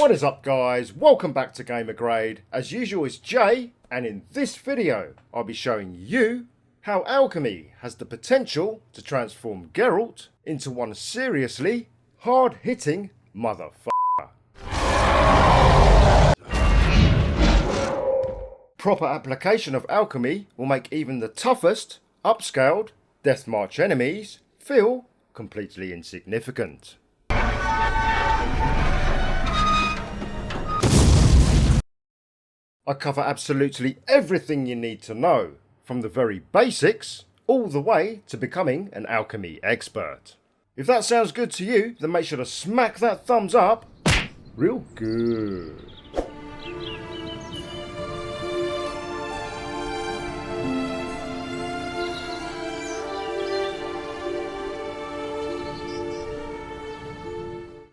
What is up guys, welcome back to Gamer Grade. As usual it's Jay, and in this video I'll be showing you how Alchemy has the potential to transform Geralt into one seriously hard-hitting motherfucker. Proper application of Alchemy will make even the toughest, upscaled, Death March enemies feel completely insignificant. I cover absolutely everything you need to know, from the very basics all the way to becoming an alchemy expert. If that sounds good to you, then make sure to smack that thumbs up real good.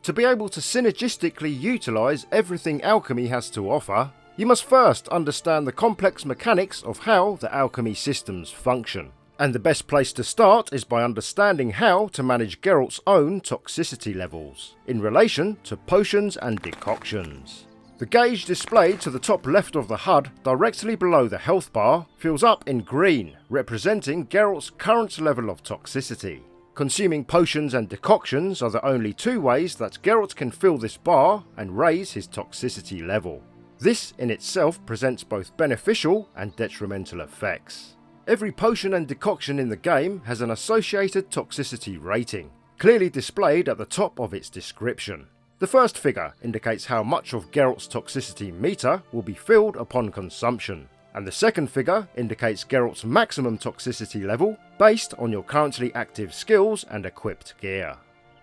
To be able to synergistically utilise everything alchemy has to offer, you must first understand the complex mechanics of how the alchemy systems function. And the best place to start is by understanding how to manage Geralt's own toxicity levels in relation to potions and decoctions. The gauge displayed to the top left of the HUD directly below the health bar fills up in green, representing Geralt's current level of toxicity. Consuming potions and decoctions are the only two ways that Geralt can fill this bar and raise his toxicity level. This in itself presents both beneficial and detrimental effects. Every potion and decoction in the game has an associated toxicity rating, clearly displayed at the top of its description. The first figure indicates how much of Geralt's toxicity meter will be filled upon consumption, and the second figure indicates Geralt's maximum toxicity level based on your currently active skills and equipped gear.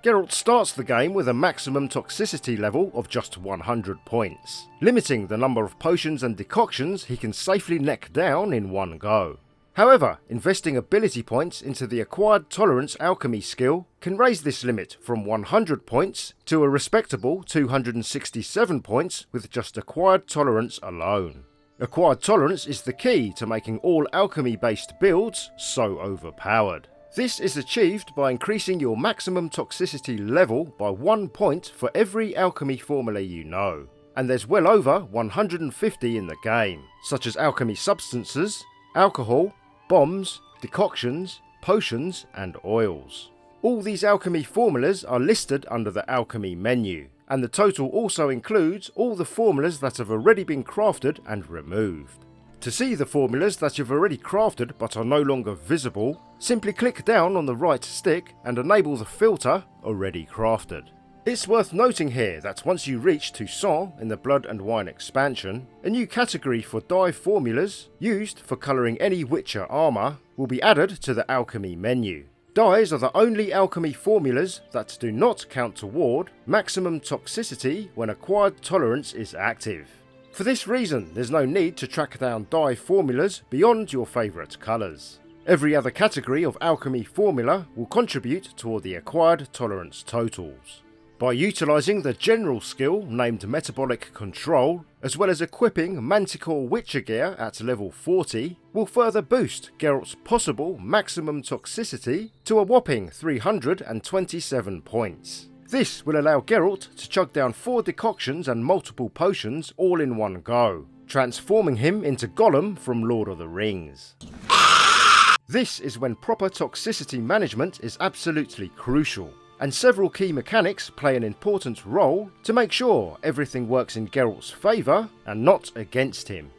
Geralt starts the game with a maximum toxicity level of just 100 points, limiting the number of potions and decoctions he can safely neck down in one go. However, investing ability points into the acquired tolerance alchemy skill can raise this limit from 100 points to a respectable 267 points with just acquired tolerance alone. Acquired tolerance is the key to making all alchemy-based builds so overpowered. This is achieved by increasing your maximum toxicity level by 1 point for every alchemy formula you know, and there's well over 150 in the game, such as alchemy substances, alcohol, bombs, decoctions, potions and oils. All these alchemy formulas are listed under the alchemy menu, and the total also includes all the formulas that have already been crafted and removed. To see the formulas that you've already crafted but are no longer visible, simply click down on the right stick and enable the filter Already Crafted. It's worth noting here that once you reach Toussaint in the Blood and Wine expansion, a new category for dye formulas, used for colouring any Witcher armour, will be added to the alchemy menu. Dyes are the only alchemy formulas that do not count toward maximum toxicity when acquired tolerance is active. For this reason, there's no need to track down dye formulas beyond your favourite colours. Every other category of alchemy formula will contribute toward the acquired tolerance totals. By utilising the general skill named Metabolic Control, as well as equipping Manticore Witcher gear at level 40, will further boost Geralt's possible maximum toxicity to a whopping 327 points. This will allow Geralt to chug down 4 decoctions and multiple potions all in one go, transforming him into Gollum from Lord of the Rings. This is when proper toxicity management is absolutely crucial, and several key mechanics play an important role to make sure everything works in Geralt's favour and not against him.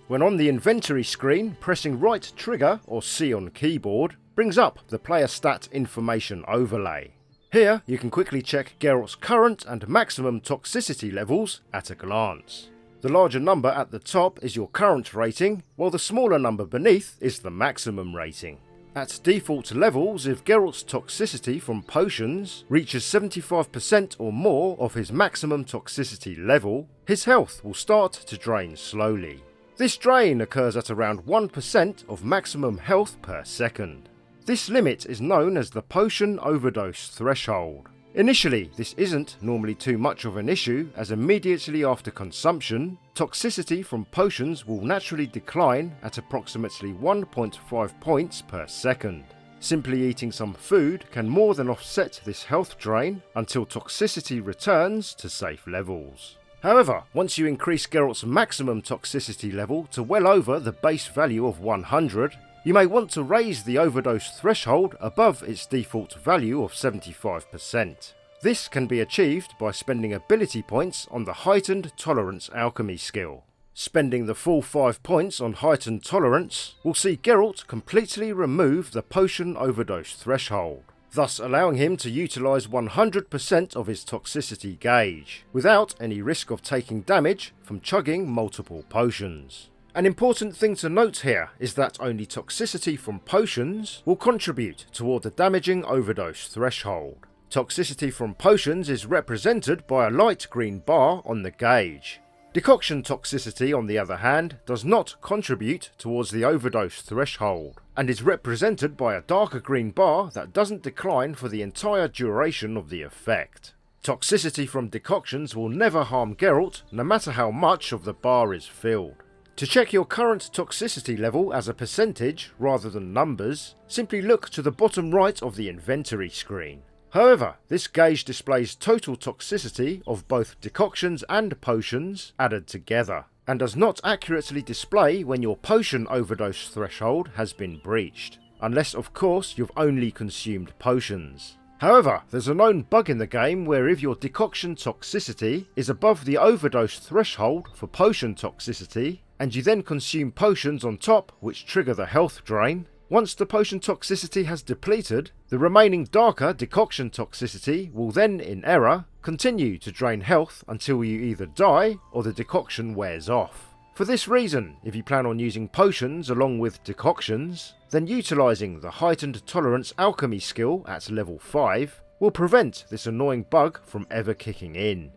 When on the inventory screen, pressing right trigger or C on keyboard brings up the player stat information overlay. Here you can quickly check Geralt's current and maximum toxicity levels at a glance. The larger number at the top is your current rating, while the smaller number beneath is the maximum rating. At default levels, if Geralt's toxicity from potions reaches 75% or more of his maximum toxicity level, his health will start to drain slowly. This drain occurs at around 1% of maximum health per second. This limit is known as the potion overdose threshold. Initially, this isn't normally too much of an issue, as immediately after consumption, toxicity from potions will naturally decline at approximately 1.5 points per second. Simply eating some food can more than offset this health drain until toxicity returns to safe levels. However, once you increase Geralt's maximum toxicity level to well over the base value of 100, you may want to raise the overdose threshold above its default value of 75%. This can be achieved by spending ability points on the Heightened Tolerance Alchemy skill. Spending the full 5 points on Heightened Tolerance will see Geralt completely remove the potion overdose threshold, thus allowing him to utilise 100% of his toxicity gauge, without any risk of taking damage from chugging multiple potions. An important thing to note here is that only toxicity from potions will contribute toward the damaging overdose threshold. Toxicity from potions is represented by a light green bar on the gauge. Decoction toxicity, on the other hand, does not contribute towards the overdose threshold, and is represented by a darker green bar that doesn't decline for the entire duration of the effect. Toxicity from decoctions will never harm Geralt, no matter how much of the bar is filled. To check your current toxicity level as a percentage rather than numbers, simply look to the bottom right of the inventory screen. However, this gauge displays total toxicity of both decoctions and potions added together, and does not accurately display when your potion overdose threshold has been breached, unless of course you've only consumed potions. However, there's a known bug in the game where if your decoction toxicity is above the overdose threshold for potion toxicity, and you then consume potions on top which trigger the health drain, once the potion toxicity has depleted, the remaining darker decoction toxicity will then, in error, continue to drain health until you either die or the decoction wears off. For this reason, if you plan on using potions along with decoctions, then utilising the Heightened Tolerance Alchemy skill at level 5 will prevent this annoying bug from ever kicking in.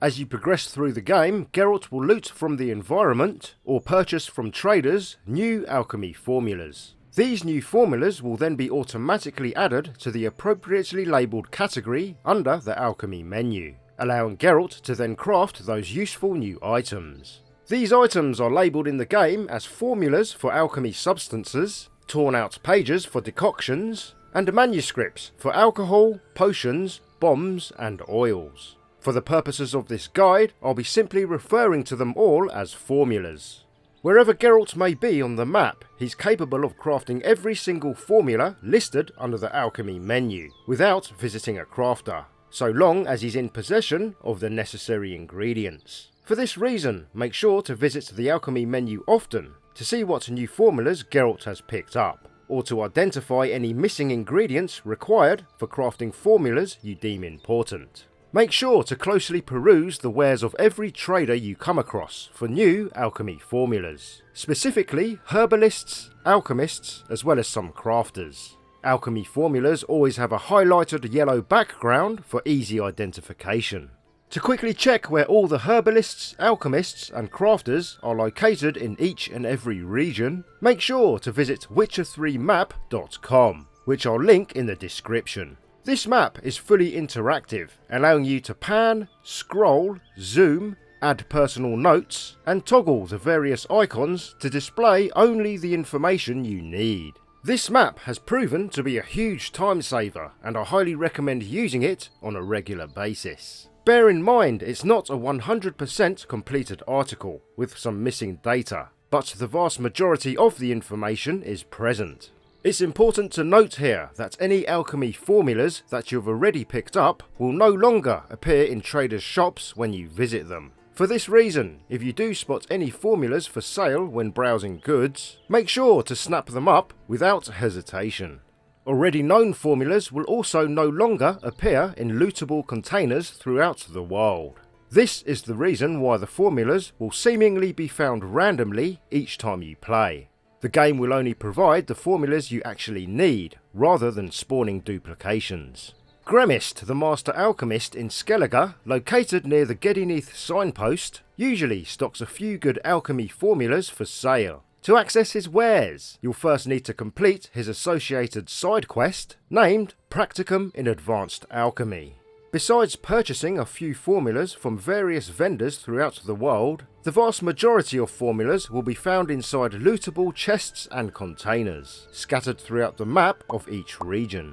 As you progress through the game, Geralt will loot from the environment or purchase from traders new alchemy formulas. These new formulas will then be automatically added to the appropriately labelled category under the alchemy menu, allowing Geralt to then craft those useful new items. These items are labelled in the game as formulas for alchemy substances, torn-out pages for decoctions, and manuscripts for alcohol, potions, bombs, and oils. For the purposes of this guide, I'll be simply referring to them all as formulas. Wherever Geralt may be on the map, he's capable of crafting every single formula listed under the alchemy menu, without visiting a crafter, so long as he's in possession of the necessary ingredients. For this reason, make sure to visit the alchemy menu often to see what new formulas Geralt has picked up, or to identify any missing ingredients required for crafting formulas you deem important. Make sure to closely peruse the wares of every trader you come across for new alchemy formulas, specifically herbalists, alchemists, as well as some crafters. Alchemy formulas always have a highlighted yellow background for easy identification. To quickly check where all the herbalists, alchemists and crafters are located in each and every region, make sure to visit witcher3map.com, which I'll link in the description. This map is fully interactive, allowing you to pan, scroll, zoom, add personal notes, and toggle the various icons to display only the information you need. This map has proven to be a huge time saver, and I highly recommend using it on a regular basis. Bear in mind it's not a 100% completed article, with some missing data, but the vast majority of the information is present. It's important to note here that any alchemy formulas that you've already picked up will no longer appear in traders' shops when you visit them. For this reason, if you do spot any formulas for sale when browsing goods, make sure to snap them up without hesitation. Already known formulas will also no longer appear in lootable containers throughout the world. This is the reason why the formulas will seemingly be found randomly each time you play. The game will only provide the formulas you actually need, rather than spawning duplications. Gremist, the Master Alchemist in Skellige, located near the Gedineath signpost, usually stocks a few good alchemy formulas for sale. To access his wares, you'll first need to complete his associated side quest, named Practicum in Advanced Alchemy. Besides purchasing a few formulas from various vendors throughout the world, the vast majority of formulas will be found inside lootable chests and containers, scattered throughout the map of each region.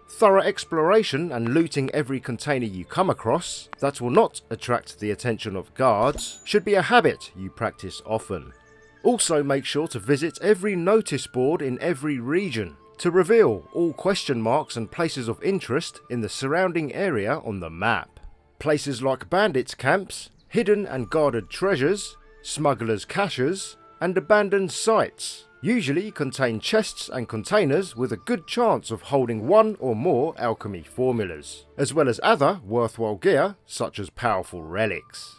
Thorough exploration and looting every container you come across that will not attract the attention of guards should be a habit you practice often. Also make sure to visit every notice board in every region to reveal all question marks and places of interest in the surrounding area on the map. Places like bandits' camps, hidden and guarded treasures, smugglers' caches, and abandoned sites usually contain chests and containers with a good chance of holding one or more alchemy formulas, as well as other worthwhile gear such as powerful relics.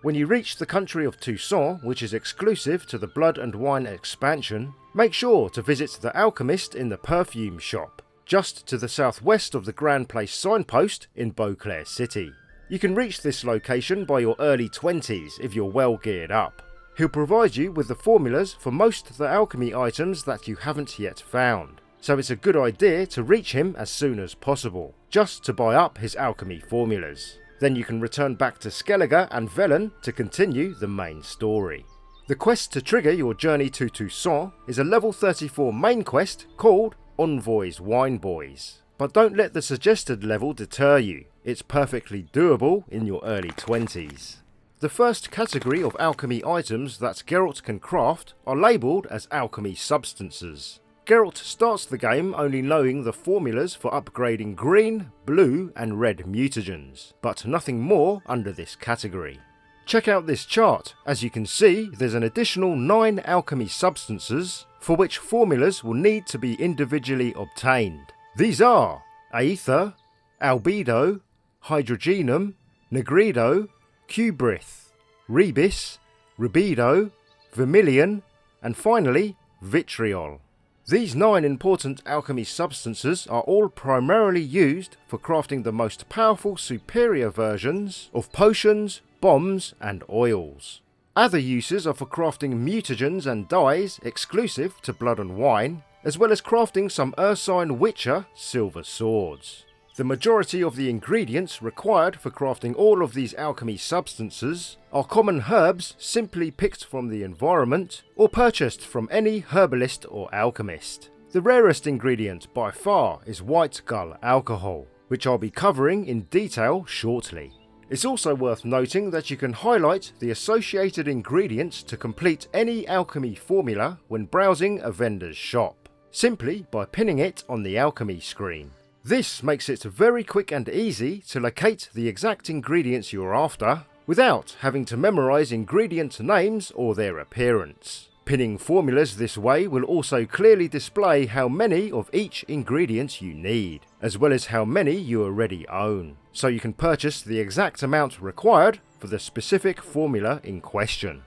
When you reach the country of Toussaint, which is exclusive to the Blood and Wine expansion, make sure to visit the alchemist in the perfume shop, just to the southwest of the Grand Place signpost in Beauclair City. You can reach this location by your early 20s if you're well geared up. He'll provide you with the formulas for most of the alchemy items that you haven't yet found, so it's a good idea to reach him as soon as possible, just to buy up his alchemy formulas. Then you can return back to Skellige and Velen to continue the main story. The quest to trigger your journey to Toussaint is a level 34 main quest called Envoy's Wine Boys. But don't let the suggested level deter you, it's perfectly doable in your early 20s. The first category of alchemy items that Geralt can craft are labelled as alchemy substances. Geralt starts the game only knowing the formulas for upgrading green, blue and red mutagens, but nothing more under this category. Check out this chart. As you can see, there's an additional 9 alchemy substances for which formulas will need to be individually obtained. These are Aether, Albedo, Hydrogenum, Negrido, Cubrith, Rebis, Rubido, Vermilion, and finally Vitriol. These 9 important alchemy substances are all primarily used for crafting the most powerful superior versions of potions, bombs and oils. Other uses are for crafting mutagens and dyes exclusive to Blood and Wine, as well as crafting some Ursine Witcher silver swords. The majority of the ingredients required for crafting all of these alchemy substances are common herbs simply picked from the environment or purchased from any herbalist or alchemist. The rarest ingredient by far is White Gull alcohol, which I'll be covering in detail shortly. It's also worth noting that you can highlight the associated ingredients to complete any alchemy formula when browsing a vendor's shop, simply by pinning it on the alchemy screen. This makes it very quick and easy to locate the exact ingredients you're after without having to memorize ingredient names or their appearance. Pinning formulas this way will also clearly display how many of each ingredient you need, as well as how many you already own, so you can purchase the exact amount required for the specific formula in question.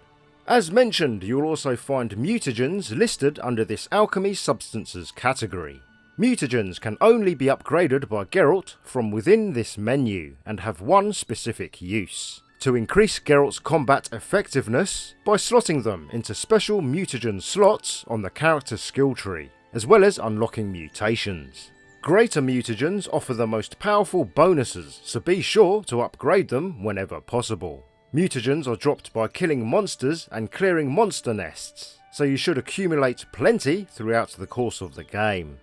As mentioned, you'll also find mutagens listed under this alchemy substances category. Mutagens can only be upgraded by Geralt from within this menu and have one specific use: to increase Geralt's combat effectiveness by slotting them into special mutagen slots on the character skill tree, as well as unlocking mutations. Greater mutagens offer the most powerful bonuses, so be sure to upgrade them whenever possible. Mutagens are dropped by killing monsters and clearing monster nests, so you should accumulate plenty throughout the course of the game.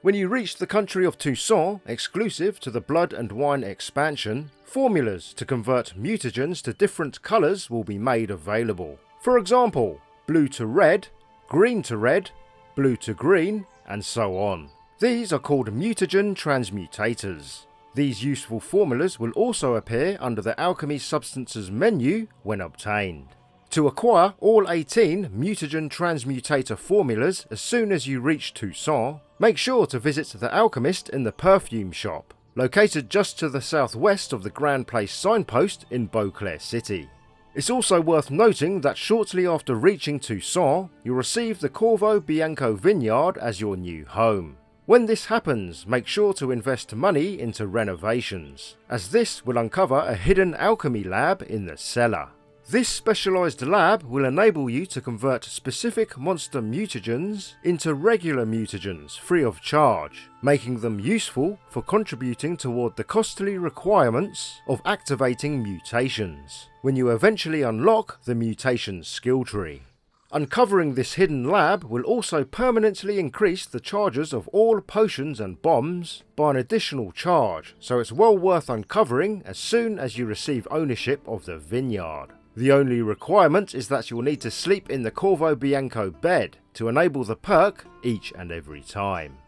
When you reach the country of Toussaint, exclusive to the Blood and Wine expansion, formulas to convert mutagens to different colours will be made available. For example, blue to red, green to red, blue to green, and so on. These are called mutagen transmutators. These useful formulas will also appear under the Alchemy Substances menu when obtained. To acquire all 18 mutagen transmutator formulas as soon as you reach Toussaint, make sure to visit the alchemist in the perfume shop, located just to the southwest of the Grand Place signpost in Beauclair City. It's also worth noting that shortly after reaching Toussaint, you'll receive the Corvo Bianco vineyard as your new home. When this happens, make sure to invest money into renovations, as this will uncover a hidden alchemy lab in the cellar. This specialised lab will enable you to convert specific monster mutagens into regular mutagens free of charge, making them useful for contributing toward the costly requirements of activating mutations, when you eventually unlock the mutation skill tree. Uncovering this hidden lab will also permanently increase the charges of all potions and bombs by an additional charge, so it's well worth uncovering as soon as you receive ownership of the vineyard. The only requirement is that you'll need to sleep in the Corvo Bianco bed to enable the perk each and every time.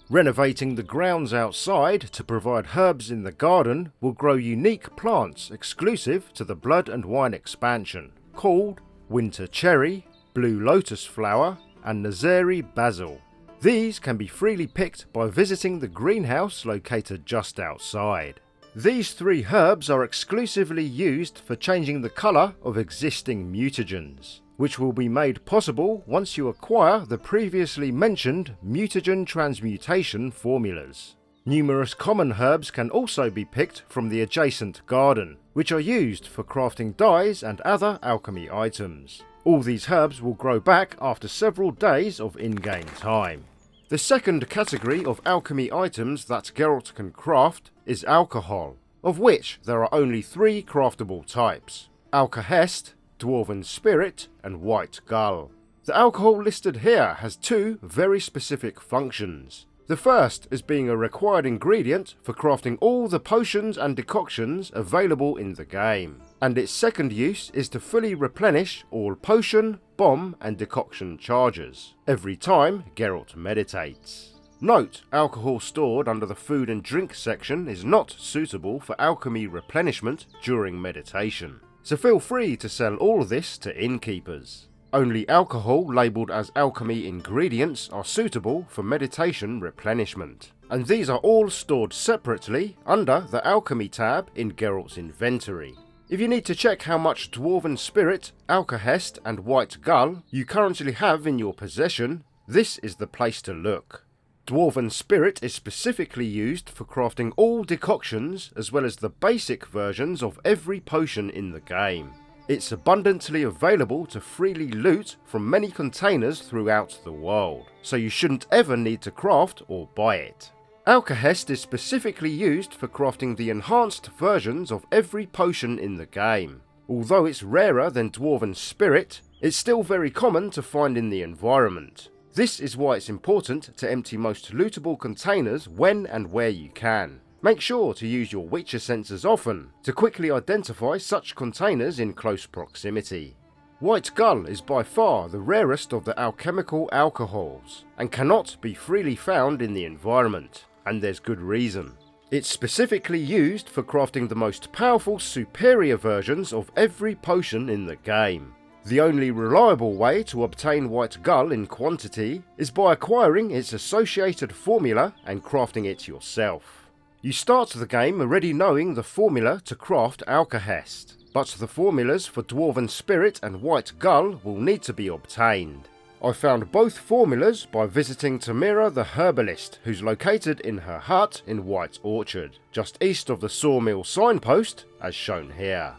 Renovating the grounds outside to provide herbs in the garden will grow unique plants exclusive to the Blood and Wine expansion, called Winter Cherry, Blue Lotus Flower and Nazeri Basil. These can be freely picked by visiting the greenhouse located just outside. These 3 herbs are exclusively used for changing the colour of existing mutagens, which will be made possible once you acquire the previously mentioned mutagen transmutation formulas. Numerous common herbs can also be picked from the adjacent garden, which are used for crafting dyes and other alchemy items. All these herbs will grow back after several days of in-game time. The second category of alchemy items that Geralt can craft is alcohol, of which there are only 3 craftable types: Alkahest, Dwarven Spirit and White Gull. The alcohol listed here has 2 very specific functions. The first is being a required ingredient for crafting all the potions and decoctions available in the game, and its second use is to fully replenish all potion, bomb and decoction charges every time Geralt meditates. Note, alcohol stored under the food and drink section is not suitable for alchemy replenishment during meditation, so feel free to sell all this to innkeepers. Only alcohol labelled as alchemy ingredients are suitable for meditation replenishment, and these are all stored separately under the Alchemy tab in Geralt's inventory. If you need to check how much Dwarven Spirit, Alkahest and White Gull you currently have in your possession, this is the place to look. Dwarven Spirit is specifically used for crafting all decoctions as well as the basic versions of every potion in the game. It's abundantly available to freely loot from many containers throughout the world, so you shouldn't ever need to craft or buy it. Alkahest is specifically used for crafting the enhanced versions of every potion in the game. Although it's rarer than Dwarven Spirit, it's still very common to find in the environment. This is why it's important to empty most lootable containers when and where you can. Make sure to use your Witcher sensors often to quickly identify such containers in close proximity. White Gull is by far the rarest of the alchemical alcohols and cannot be freely found in the environment, and there's good reason. It's specifically used for crafting the most powerful superior versions of every potion in the game. The only reliable way to obtain White Gull in quantity is by acquiring its associated formula and crafting it yourself. You start the game already knowing the formula to craft Alkahest, but the formulas for Dwarven Spirit and White Gull will need to be obtained. I found both formulas by visiting Tamira the herbalist, who's located in her hut in White Orchard, just east of the sawmill signpost, as shown here.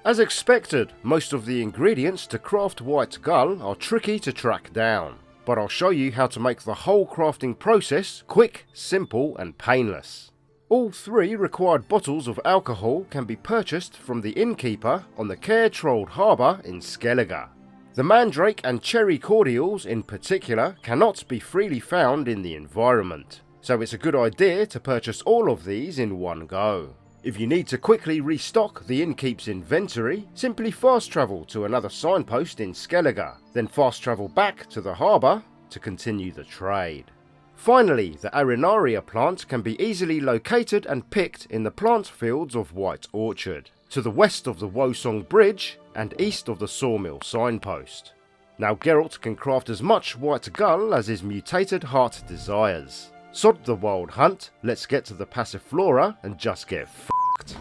As expected, most of the ingredients to craft White Gull are tricky to track down, but I'll show you how to make the whole crafting process quick, simple and painless. All 3 required bottles of alcohol can be purchased from the innkeeper on the Care Trolled Harbour in Skellige. The Mandrake and Cherry cordials in particular cannot be freely found in the environment, so it's a good idea to purchase all of these in one go. If you need to quickly restock the innkeep's inventory, simply fast travel to another signpost in Skellige, then fast travel back to the harbour to continue the trade. Finally, the Arenaria plant can be easily located and picked in the plant fields of White Orchard, to the west of the Wosong Bridge and east of the Sawmill signpost. Now Geralt can craft as much White Gull as his mutated heart desires. Sod the wild hunt, let's get to the Passiflora and just get f***ed.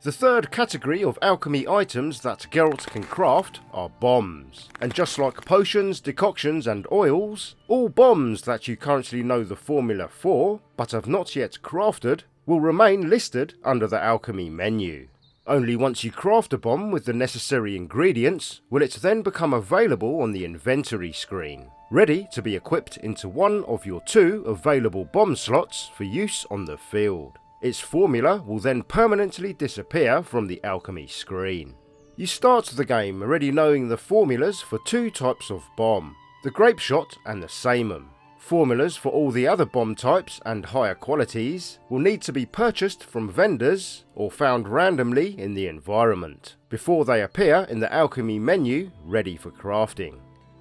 The third category of alchemy items that Geralt can craft are bombs, and just like potions, decoctions and oils, all bombs that you currently know the formula for, but have not yet crafted, will remain listed under the Alchemy menu. Only once you craft a bomb with the necessary ingredients will it then become available on the inventory screen, ready to be equipped into one of your 2 available bomb slots for use on the field. Its formula will then permanently disappear from the Alchemy screen. You start the game already knowing the formulas for 2 types of bomb, the Grape Shot and the Samum. Formulas for all the other bomb types and higher qualities will need to be purchased from vendors or found randomly in the environment before they appear in the Alchemy menu ready for crafting.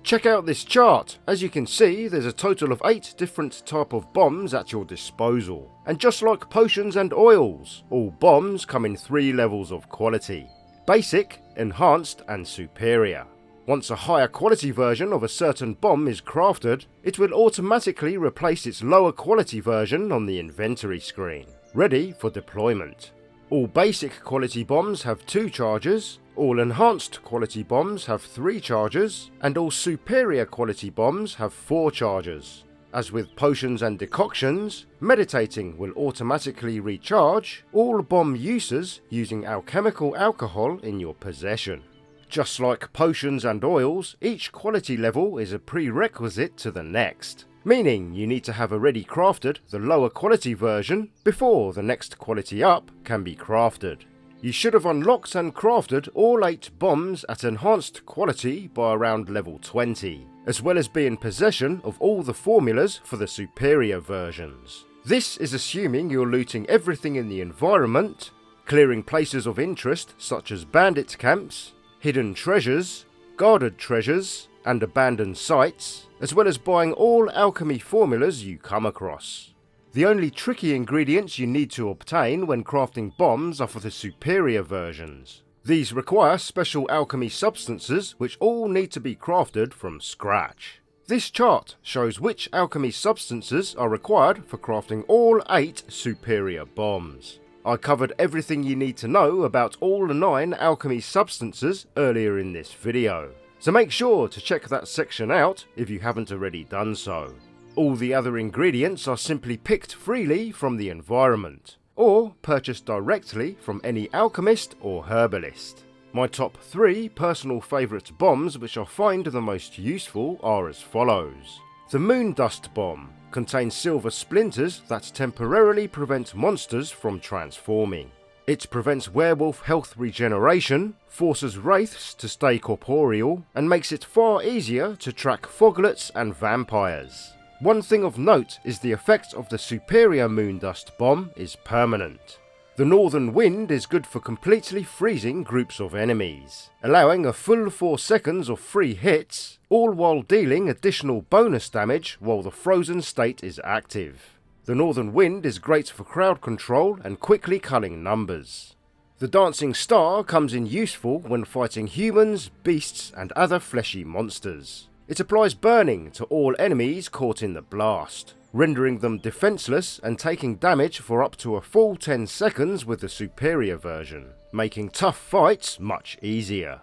Check out this chart. As you can see, there's a total of 8 different type of bombs at your disposal, and just like potions and oils, all bombs come in 3 levels of quality: basic, enhanced and superior. Once a higher quality version of a certain bomb is crafted, it will automatically replace its lower quality version on the inventory screen, ready for deployment. All basic quality bombs have 2 charges, all enhanced quality bombs have 3 charges, and all superior quality bombs have 4 charges. As with potions and decoctions, meditating will automatically recharge all bomb users using alchemical alcohol in your possession. Just like potions and oils, each quality level is a prerequisite to the next, meaning you need to have already crafted the lower quality version before the next quality up can be crafted. You should have unlocked and crafted all 8 bombs at enhanced quality by around level 20, as well as be in possession of all the formulas for the superior versions. This is assuming you're looting everything in the environment, clearing places of interest such as bandit camps, hidden treasures, guarded treasures, and abandoned sites, as well as buying all alchemy formulas you come across. The only tricky ingredients you need to obtain when crafting bombs are for the superior versions. These require special alchemy substances which all need to be crafted from scratch. This chart shows which alchemy substances are required for crafting all 8 superior bombs. I covered everything you need to know about all 9 alchemy substances earlier in this video, so make sure to check that section out if you haven't already done so. All the other ingredients are simply picked freely from the environment, or purchased directly from any alchemist or herbalist. My top 3 personal favourite bombs which I find the most useful are as follows. The Moondust Bomb contains silver splinters that temporarily prevent monsters from transforming. It prevents werewolf health regeneration, forces wraiths to stay corporeal, and makes it far easier to track foglets and vampires. One thing of note is the effect of the superior Moondust Bomb is permanent. The Northern Wind is good for completely freezing groups of enemies, allowing a full 4 seconds of free hits, all while dealing additional bonus damage while the frozen state is active. The Northern Wind is great for crowd control and quickly culling numbers. The Dancing Star comes in useful when fighting humans, beasts and other fleshy monsters. It applies burning to all enemies caught in the blast, rendering them defenseless and taking damage for up to a full 10 seconds with the superior version, making tough fights much easier.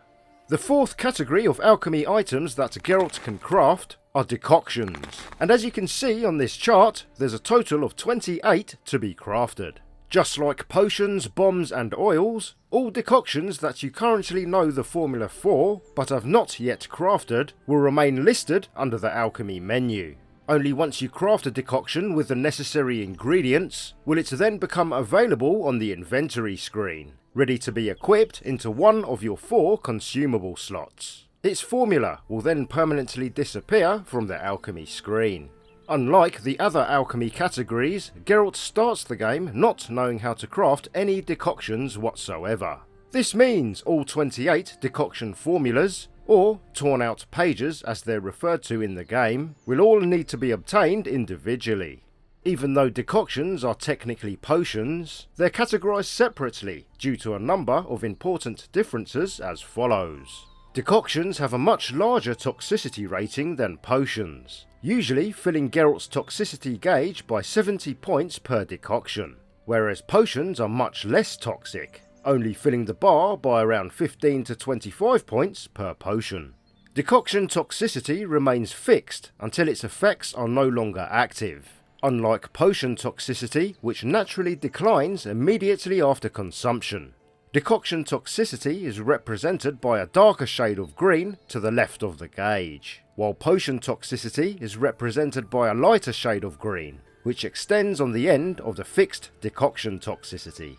The 4th category of alchemy items that Geralt can craft are decoctions, and as you can see on this chart, there's a total of 28 to be crafted. Just like potions, bombs and oils, all decoctions that you currently know the formula for, but have not yet crafted, will remain listed under the alchemy menu. Only once you craft a decoction with the necessary ingredients, will it then become available on the inventory screen, ready to be equipped into one of your 4 consumable slots. Its formula will then permanently disappear from the alchemy screen. Unlike the other alchemy categories, Geralt starts the game not knowing how to craft any decoctions whatsoever. This means all 28 decoction formulas, or torn-out pages as they're referred to in the game, will all need to be obtained individually. Even though decoctions are technically potions, they're categorized separately due to a number of important differences as follows. Decoctions have a much larger toxicity rating than potions, usually filling Geralt's toxicity gauge by 70 points per decoction, whereas potions are much less toxic, only filling the bar by around 15 to 25 points per potion. Decoction toxicity remains fixed until its effects are no longer active. unlike potion toxicity, which naturally declines immediately after consumption. Decoction toxicity is represented by a darker shade of green to the left of the gauge, while potion toxicity is represented by a lighter shade of green, which extends on the end of the fixed decoction toxicity.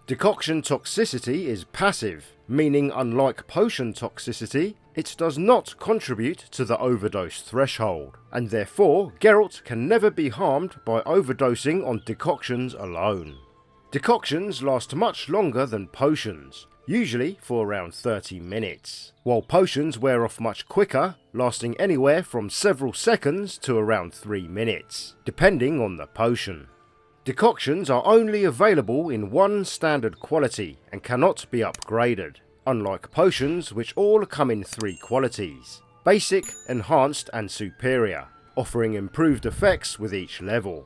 Decoction toxicity is passive, meaning unlike potion toxicity, it does not contribute to the overdose threshold, and therefore Geralt can never be harmed by overdosing on decoctions alone. Decoctions last much longer than potions, usually for around 30 minutes, while potions wear off much quicker, lasting anywhere from several seconds to around 3 minutes, depending on the potion. Decoctions are only available in one standard quality and cannot be upgraded, unlike potions which all come in 3 qualities: basic, enhanced and superior, offering improved effects with each level.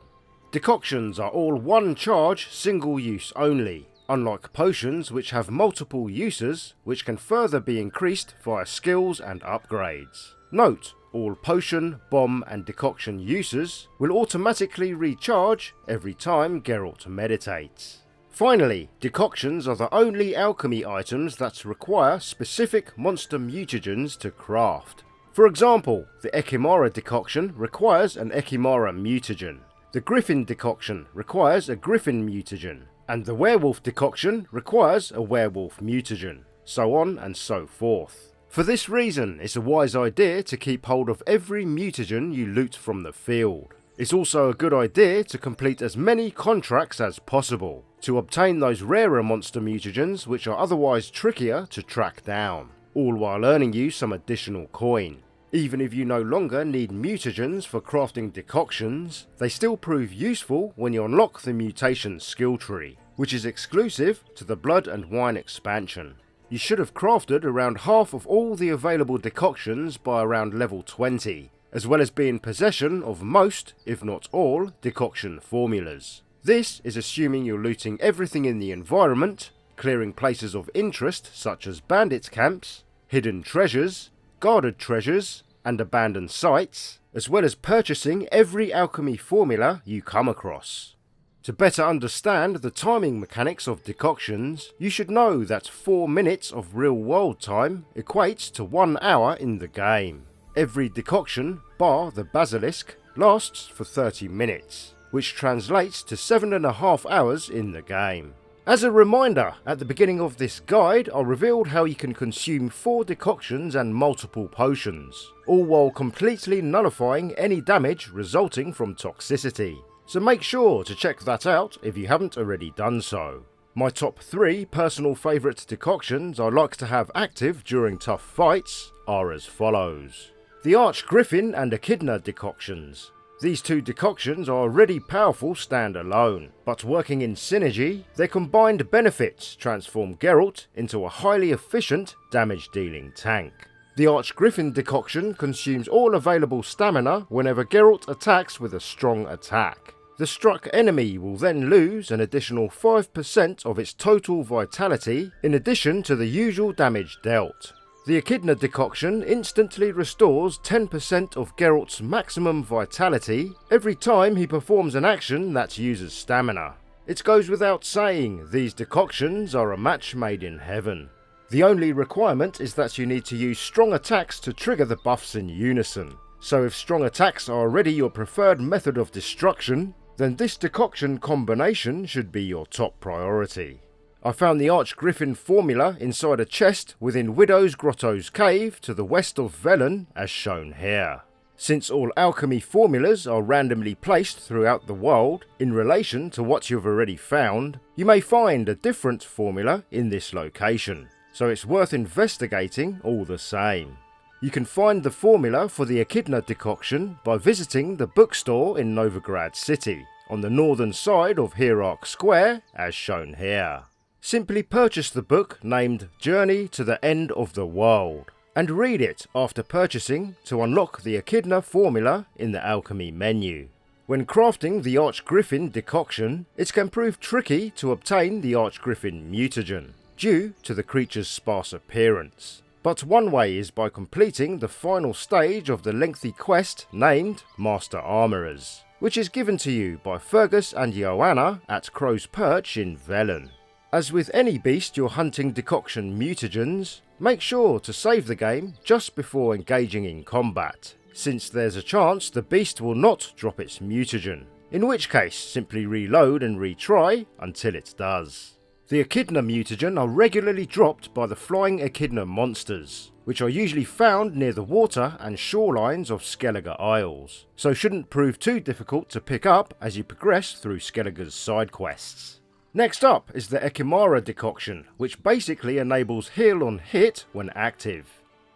Decoctions are all one charge, single use only, unlike potions which have multiple uses which can further be increased via skills and upgrades. Note, all potion, bomb and decoction uses will automatically recharge every time Geralt meditates. Finally, decoctions are the only alchemy items that require specific monster mutagens to craft. For example, the Ekimmara decoction requires an Ekimmara mutagen, the Griffin decoction requires a Griffin mutagen, and the Werewolf decoction requires a Werewolf mutagen, so on and so forth. For this reason, it's a wise idea to keep hold of every mutagen you loot from the field. It's also a good idea to complete as many contracts as possible, to obtain those rarer monster mutagens which are otherwise trickier to track down, all while earning you some additional coin. Even if you no longer need mutagens for crafting decoctions, they still prove useful when you unlock the Mutation skill tree, which is exclusive to the Blood and Wine expansion. You should have crafted around half of all the available decoctions by around level 20, as well as be in possession of most, if not all, decoction formulas. This is assuming you're looting everything in the environment, clearing places of interest such as bandit camps, hidden treasures, guarded treasures, and abandoned sites, as well as purchasing every alchemy formula you come across. To better understand the timing mechanics of decoctions, you should know that 4 minutes of real-world time equates to 1 hour in the game. Every decoction, bar the Basilisk, lasts for 30 minutes, which translates to 7.5 hours in the game. As a reminder, at the beginning of this guide I revealed how you can consume 4 decoctions and multiple potions, all while completely nullifying any damage resulting from toxicity. So make sure to check that out if you haven't already done so. My top 3 personal favourite decoctions I like to have active during tough fights are as follows. The Archgriffin and Echidna decoctions. These 2 decoctions are already powerful standalone, but working in synergy, their combined benefits transform Geralt into a highly efficient damage-dealing tank. The Archgriffin decoction consumes all available stamina whenever Geralt attacks with a strong attack. The struck enemy will then lose an additional 5% of its total vitality in addition to the usual damage dealt. The Echidna decoction instantly restores 10% of Geralt's maximum vitality every time he performs an action that uses stamina. It goes without saying, these decoctions are a match made in heaven. The only requirement is that you need to use strong attacks to trigger the buffs in unison. So if strong attacks are already your preferred method of destruction, then this decoction combination should be your top priority. I found the Archgriffin formula inside a chest within Widow's Grotto's cave to the west of Velen, as shown here. Since all alchemy formulas are randomly placed throughout the world in relation to what you've already found, you may find a different formula in this location, so it's worth investigating all the same. You can find the formula for the Echidna decoction by visiting the bookstore in Novigrad City, on the northern side of Hierarch Square, as shown here. Simply purchase the book named Journey to the End of the World, and read it after purchasing to unlock the Echidna formula in the alchemy menu. When crafting the Archgriffin decoction, it can prove tricky to obtain the Archgriffin mutagen, due to the creature's sparse appearance. But one way is by completing the final stage of the lengthy quest named Master Armourers. which is given to you by Fergus and Joanna at Crow's Perch in Velen. As with any beast you're hunting decoction mutagens, make sure to save the game just before engaging in combat, since there's a chance the beast will not drop its mutagen, in which case simply reload and retry until it does. The Echidna mutagen are regularly dropped by the flying Echidna monsters, which are usually found near the water and shorelines of Skellige Isles, so shouldn't prove too difficult to pick up as you progress through Skellige's side quests. Next up is the Ekimmara Decoction, which basically enables heal on hit when active.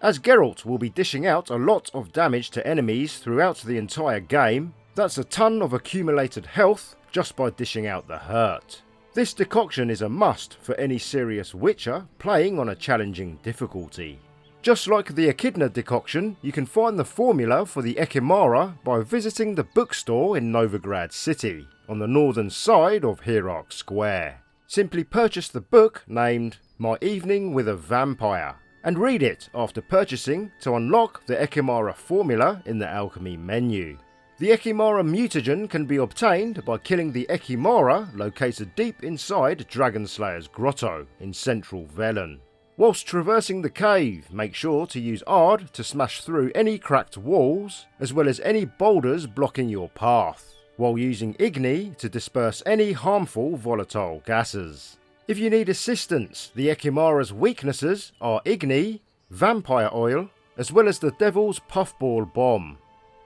As Geralt will be dishing out a lot of damage to enemies throughout the entire game, that's a ton of accumulated health just by dishing out the hurt. This decoction is a must for any serious Witcher playing on a challenging difficulty. Just like the Echidna Decoction, you can find the formula for the Ekimmara by visiting the bookstore in Novigrad City, on the northern side of Hierarch Square. Simply purchase the book named My Evening with a Vampire, and read it after purchasing to unlock the Ekimmara formula in the alchemy menu. The Ekimmara mutagen can be obtained by killing the Ekimmara located deep inside Dragonslayer's Grotto in central Velen. Whilst traversing the cave, make sure to use Ard to smash through any cracked walls, as well as any boulders blocking your path, while using Igni to disperse any harmful volatile gases. If you need assistance, the Ekimmara's weaknesses are Igni, Vampire Oil, as well as the Devil's Puffball Bomb.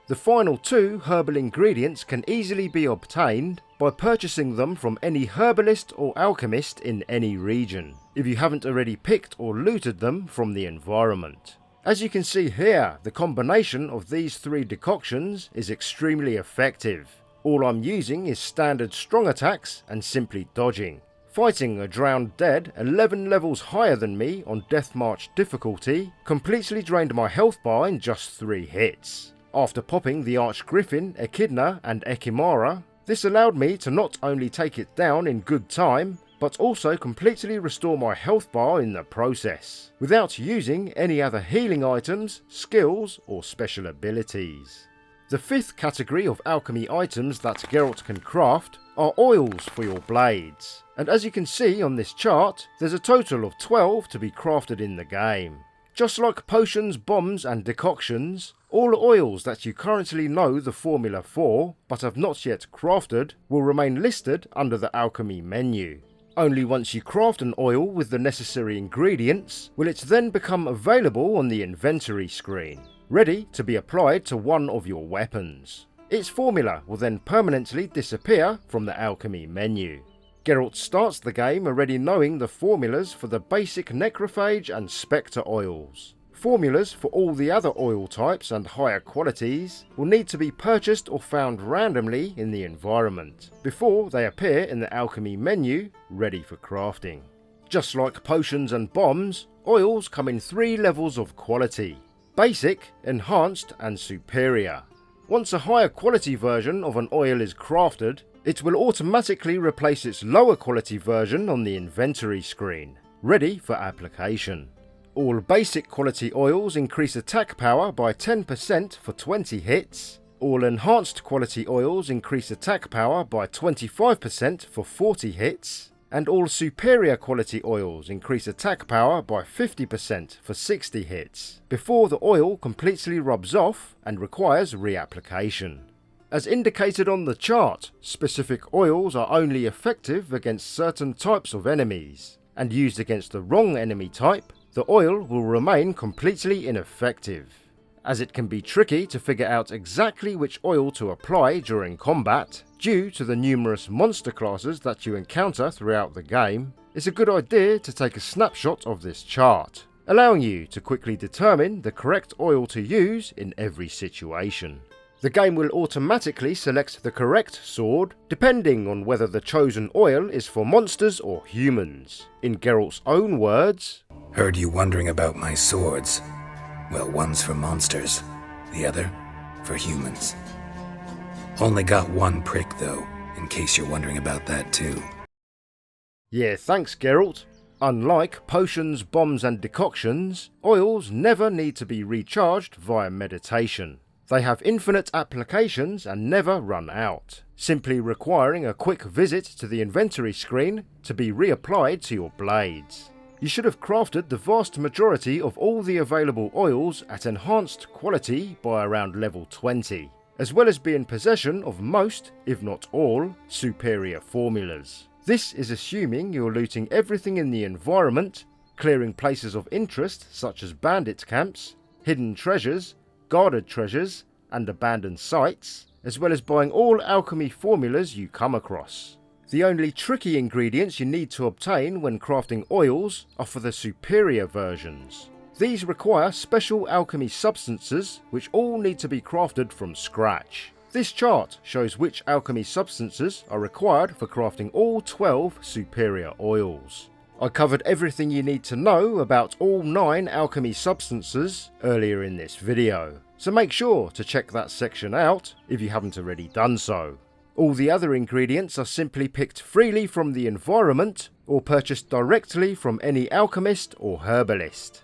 The final two herbal ingredients can easily be obtained by purchasing them from any herbalist or alchemist in any region, if you haven't already picked or looted them from the environment. As you can see here, the combination of these three decoctions is extremely effective. All I'm using is standard strong attacks and simply dodging. Fighting a drowned dead 11 levels higher than me on Death March difficulty completely drained my health bar in just 3 hits. After popping the Archgriffin, Echidna and Ekimmara, this allowed me to not only take it down in good time, but also completely restore my health bar in the process, without using any other healing items, skills or special abilities. The 5th category of alchemy items that Geralt can craft are oils for your blades, and as you can see on this chart, there's a total of 12 to be crafted in the game. Just like potions, bombs and decoctions, all oils that you currently know the formula for, but have not yet crafted, will remain listed under the alchemy menu. Only once you craft an oil with the necessary ingredients, will it then become available on the inventory screen, ready to be applied to one of your weapons. Its formula will then permanently disappear from the alchemy menu. Geralt starts the game already knowing the formulas for the basic necrophage and spectre oils. Formulas for all the other oil types and higher qualities will need to be purchased or found randomly in the environment, before they appear in the alchemy menu, ready for crafting. Just like potions and bombs, oils come in 3 levels of quality: basic, enhanced and superior. Once a higher quality version of an oil is crafted, it will automatically replace its lower quality version on the inventory screen, ready for application. All basic quality oils increase attack power by 10% for 20 hits. All enhanced quality oils increase attack power by 25% for 40 hits. And all superior quality oils increase attack power by 50% for 60 hits, before the oil completely rubs off and requires reapplication. As indicated on the chart, specific oils are only effective against certain types of enemies, and used against the wrong enemy type, the oil will remain completely ineffective, as it can be tricky to figure out exactly which oil to apply during combat. Due to the numerous monster classes that you encounter throughout the game, it's a good idea to take a snapshot of this chart, allowing you to quickly determine the correct oil to use in every situation. The game will automatically select the correct sword, depending on whether the chosen oil is for monsters or humans. In Geralt's own words, "Heard you wondering about my swords. Well, one's for monsters, the other for humans. Only got one prick though, in case you're wondering about that too." Yeah, thanks Geralt. Unlike potions, bombs and decoctions, oils never need to be recharged via meditation. They have infinite applications and never run out, simply requiring a quick visit to the inventory screen to be reapplied to your blades. You should have crafted the vast majority of all the available oils at enhanced quality by around level 20, as well as be in possession of most, if not all, superior formulas. This is assuming you're looting everything in the environment, clearing places of interest such as bandit camps, hidden treasures, guarded treasures, and abandoned sites, as well as buying all alchemy formulas you come across. The only tricky ingredients you need to obtain when crafting oils are for the superior versions. These require special alchemy substances which all need to be crafted from scratch. This chart shows which alchemy substances are required for crafting all 12 superior oils. I covered everything you need to know about all 9 alchemy substances earlier in this video, so make sure to check that section out if you haven't already done so. All the other ingredients are simply picked freely from the environment or purchased directly from any alchemist or herbalist.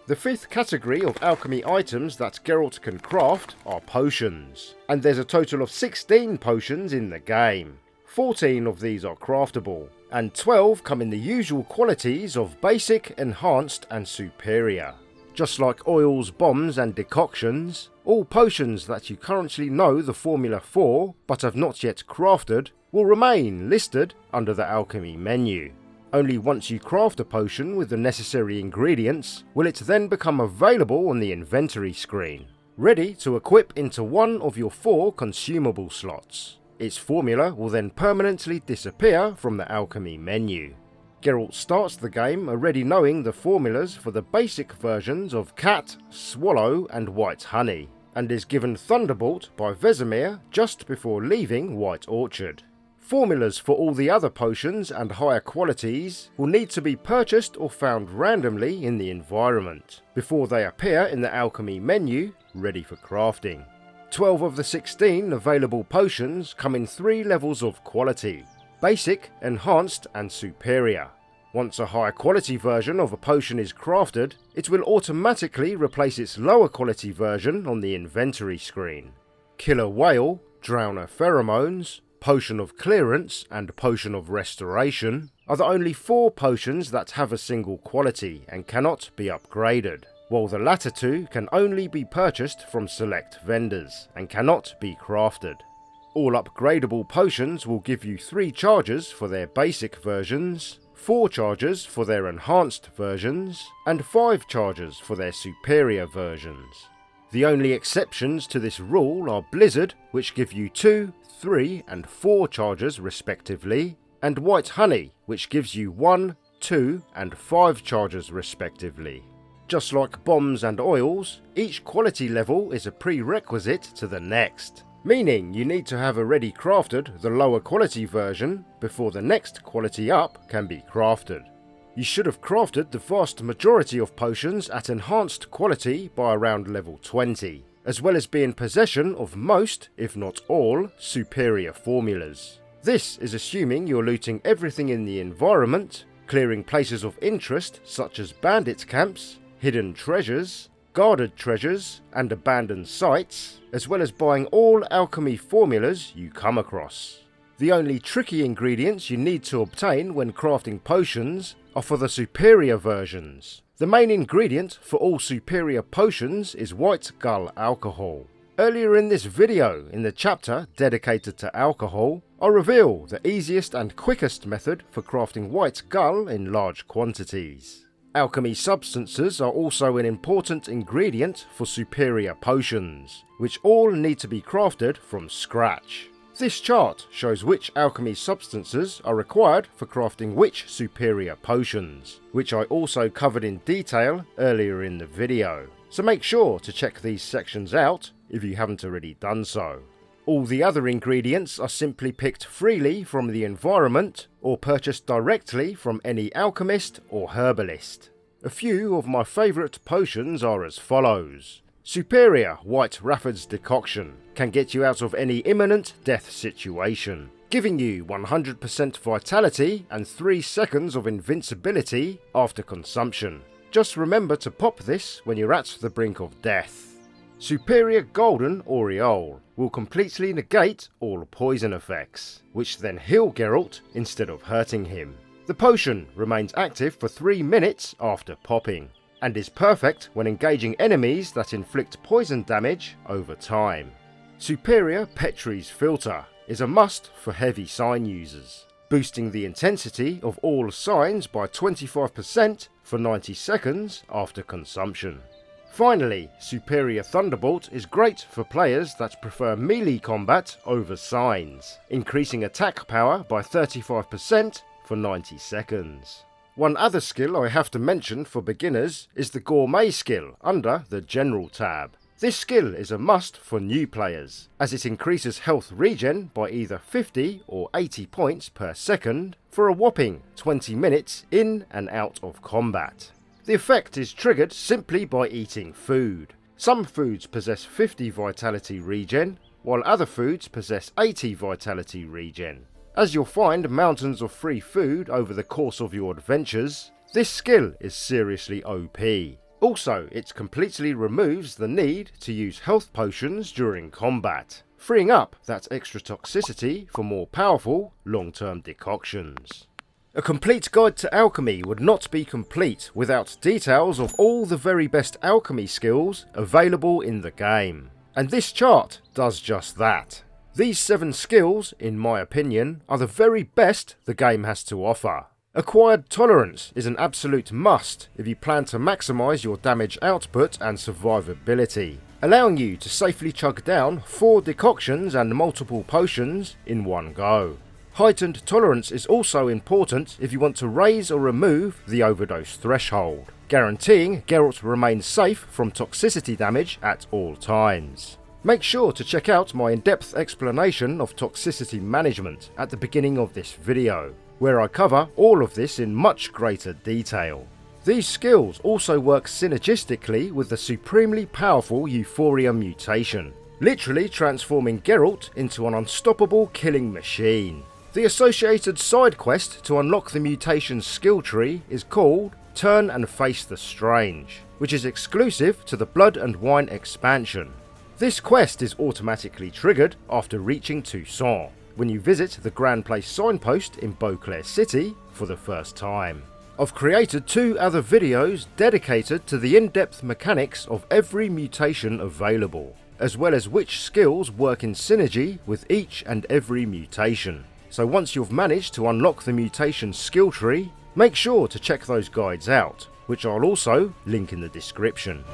The 5th category of alchemy items that Geralt can craft are potions, and there's a total of 16 potions in the game. 14 of these are craftable, and 12 come in the usual qualities of basic, enhanced and superior. Just like oils, bombs and decoctions, all potions that you currently know the formula for, but have not yet crafted, will remain listed under the alchemy menu. Only once you craft a potion with the necessary ingredients will it then become available on the inventory screen, ready to equip into one of your 4 consumable slots. Its formula will then permanently disappear from the alchemy menu. Geralt starts the game already knowing the formulas for the basic versions of Cat, Swallow and White Honey, and is given Thunderbolt by Vesemir just before leaving White Orchard. Formulas for all the other potions and higher qualities will need to be purchased or found randomly in the environment, before they appear in the alchemy menu, ready for crafting. 12 of the 16 available potions come in 3 levels of quality: basic, enhanced and superior. Once a higher quality version of a potion is crafted, it will automatically replace its lower quality version on the inventory screen. Killer Whale, Drowner Pheromones, Potion of Clearance and Potion of Restoration are the only 4 potions that have a single quality and cannot be upgraded, while the latter 2 can only be purchased from select vendors and cannot be crafted. All upgradable potions will give you 3 charges for their basic versions, 4 charges for their enhanced versions, and 5 charges for their superior versions. The only exceptions to this rule are Blizzard, which give you 2, 3 and 4 charges respectively, and White Honey, which gives you 1, 2 and 5 charges respectively. Just like bombs and oils, each quality level is a prerequisite to the next, meaning you need to have already crafted the lower quality version before the next quality up can be crafted. You should have crafted the vast majority of potions at enhanced quality by around level 20, as well as be in possession of most, if not all, superior formulas. This is assuming you're looting everything in the environment, clearing places of interest such as bandit camps, hidden treasures, guarded treasures and abandoned sites, as well as buying all alchemy formulas you come across. The only tricky ingredients you need to obtain when crafting potions are for the superior versions. The main ingredient for all superior potions is White Gull alcohol. Earlier in this video, in the chapter dedicated to alcohol, I reveal the easiest and quickest method for crafting White Gull in large quantities. Alchemy substances are also an important ingredient for superior potions, which all need to be crafted from scratch. This chart shows which alchemy substances are required for crafting which superior potions, which I also covered in detail earlier in the video, so make sure to check these sections out if you haven't already done so. All the other ingredients are simply picked freely from the environment or purchased directly from any alchemist or herbalist. A few of my favourite potions are as follows. Superior White Raffard's Decoction can get you out of any imminent death situation, giving you 100% vitality and 3 seconds of invincibility after consumption. Just remember to pop this when you're at the brink of death. Superior Golden Aureole will completely negate all poison effects, which then heal Geralt instead of hurting him. The potion remains active for 3 minutes after popping, and is perfect when engaging enemies that inflict poison damage over time. Superior Petrie's Filter is a must for heavy sign users, boosting the intensity of all signs by 25% for 90 seconds after consumption. Finally, Superior Thunderbolt is great for players that prefer melee combat over signs, increasing attack power by 35% for 90 seconds. One other skill I have to mention for beginners is the Gourmet skill under the General tab. This skill is a must for new players, as it increases health regen by either 50 or 80 points per second for a whopping 20 minutes in and out of combat. The effect is triggered simply by eating food. Some foods possess 50 vitality regen, while other foods possess 80 vitality regen. As you'll find mountains of free food over the course of your adventures, this skill is seriously OP. Also, it completely removes the need to use health potions during combat, freeing up that extra toxicity for more powerful long-term decoctions. A complete guide to alchemy would not be complete without details of all the very best alchemy skills available in the game, and this chart does just that. These 7 skills, in my opinion, are the very best the game has to offer. Acquired Tolerance is an absolute must if you plan to maximise your damage output and survivability, allowing you to safely chug down 4 decoctions and multiple potions in one go. Heightened Tolerance is also important if you want to raise or remove the overdose threshold, guaranteeing Geralt remains safe from toxicity damage at all times. Make sure to check out my in-depth explanation of toxicity management at the beginning of this video, where I cover all of this in much greater detail. These skills also work synergistically with the supremely powerful Euphoria mutation, literally transforming Geralt into an unstoppable killing machine. The associated side quest to unlock the mutation's skill tree is called Turn and Face the Strange, which is exclusive to the Blood and Wine expansion. This quest is automatically triggered after reaching Toussaint, when you visit the Grand Place signpost in Beauclair City for the first time. I've created 2 other videos dedicated to the in-depth mechanics of every mutation available, as well as which skills work in synergy with each and every mutation. So once you've managed to unlock the mutation skill tree, make sure to check those guides out, which I'll also link in the description.